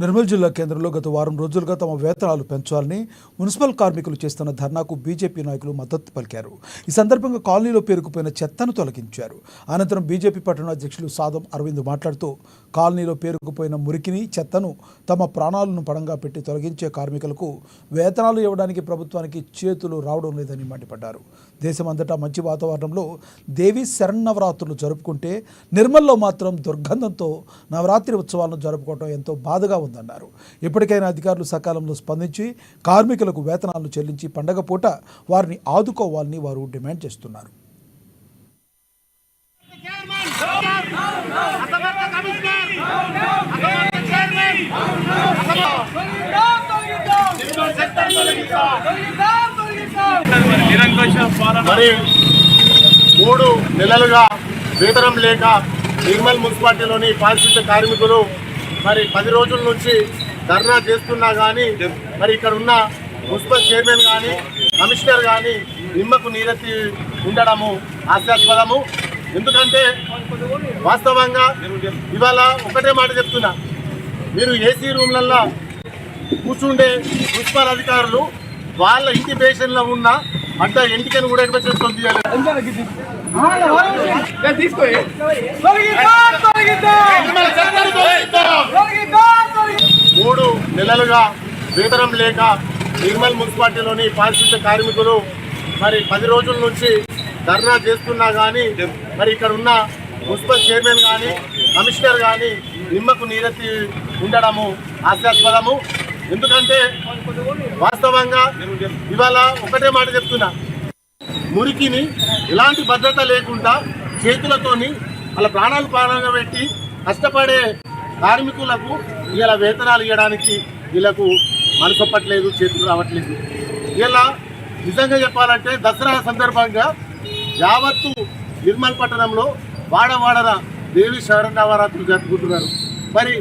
నిర్మల్ జిల్లా కేంద్రంలో గత వారం రోజులుగా తమ వేతనాలు పెంచాలని మున్సిపల్ కార్మికులు చేస్తున్న ధర్నాకు బీజేపీ నాయకులు మద్దతు పలికారు. ఈ సందర్భంగా కాలనీలో పేరుకుపోయిన చెత్తను తొలగించారు. అనంతరం బీజేపీ పట్టణ అధ్యక్షులు సాదం అరవింద్ మాట్లాడుతూ కాలనీలో పేరుకుపోయిన మురికిని, చెత్తను తమ ప్రాణాలను పణంగా పెట్టి తొలగించే కార్మికులకు వేతనాలు ఇవ్వడానికి ప్రభుత్వానికి చేతులు రావడం లేదని మండిపడ్డారు. దేశమంతటా మంచి వాతావరణంలో దేవి శరన్నవరాత్రులు జరుపుకుంటే నిర్మల్లో మాత్రం దుర్గంధంతో నవరాత్రి ఉత్సవాలను జరుపుకోవడం ఎంతో బాధగా ఉందన్నారు. ఇప్పటికైనా అధికారులు సకాలంలో స్పందించి కార్మికులకు వేతనాలను చెల్లించి పండగ పూట వారిని ఆదుకోవాలని వారు డిమాండ్ చేస్తున్నారు. మరి 3 నెలలుగా వేతనం లేక నిర్మల్ మున్సిపాలిటీలోని పారిశుద్ధ్య కార్మికులు మరి 10 రోజుల నుంచి ధర్నా చేస్తున్నా కానీ మరి ఇక్కడ ఉన్న మున్సిపల్ చైర్మన్ కానీ కమిషనర్ కానీ నిమ్మకు నీరెత్తి ఉండడము హాస్యాస్పదము. ఎందుకంటే వాస్తవంగా ఇవాళ ఒకటే మాట చెప్తున్నా, మీరు ఏసీ రూమ్లల్లో కూర్చుండే మున్సిపల్ అధికారులు వాళ్ళ ఇంటి బేషన్లో ఉన్న అడ్డ ఎంటికను కూడా ఎక్కువ చేసుకొని తీయాలి. 3 నెలలుగా వేతనం లేక నిర్మల్ మున్సిపాలిటీలోని పారిశుద్ధ్య కార్మికులు మరి 10 రోజుల నుంచి ధర్నా చేస్తున్నా కానీ మరి ఇక్కడ ఉన్న మున్సిపల్ చైర్మన్ కానీ కమిషనర్ కానీ నిమ్మకు నీరెత్తి ఉండడము హాస్యాస్పదము. ఎందుకంటే వాస్తవంగా ఇవాళ ఒకటే మాట చెప్తున్నా, మురికిని ఎలాంటి భద్రత లేకుండా చేతులతోని వాళ్ళ ప్రాణాలు ప్రాణంగా పెట్టి కష్టపడే కార్మికులకు ఇలా వేతనాలు ఇవ్వడానికి వీళ్ళకు మనసొప్పట్లేదు, చేతులు రావట్లేదు. ఇలా నిజంగా చెప్పాలంటే దసరా సందర్భంగా యావత్తు నిర్మల్ పట్టణంలో వాడవాడన దేవి శరన్నవరాత్రులు జరుపుకుంటున్నారు. మరి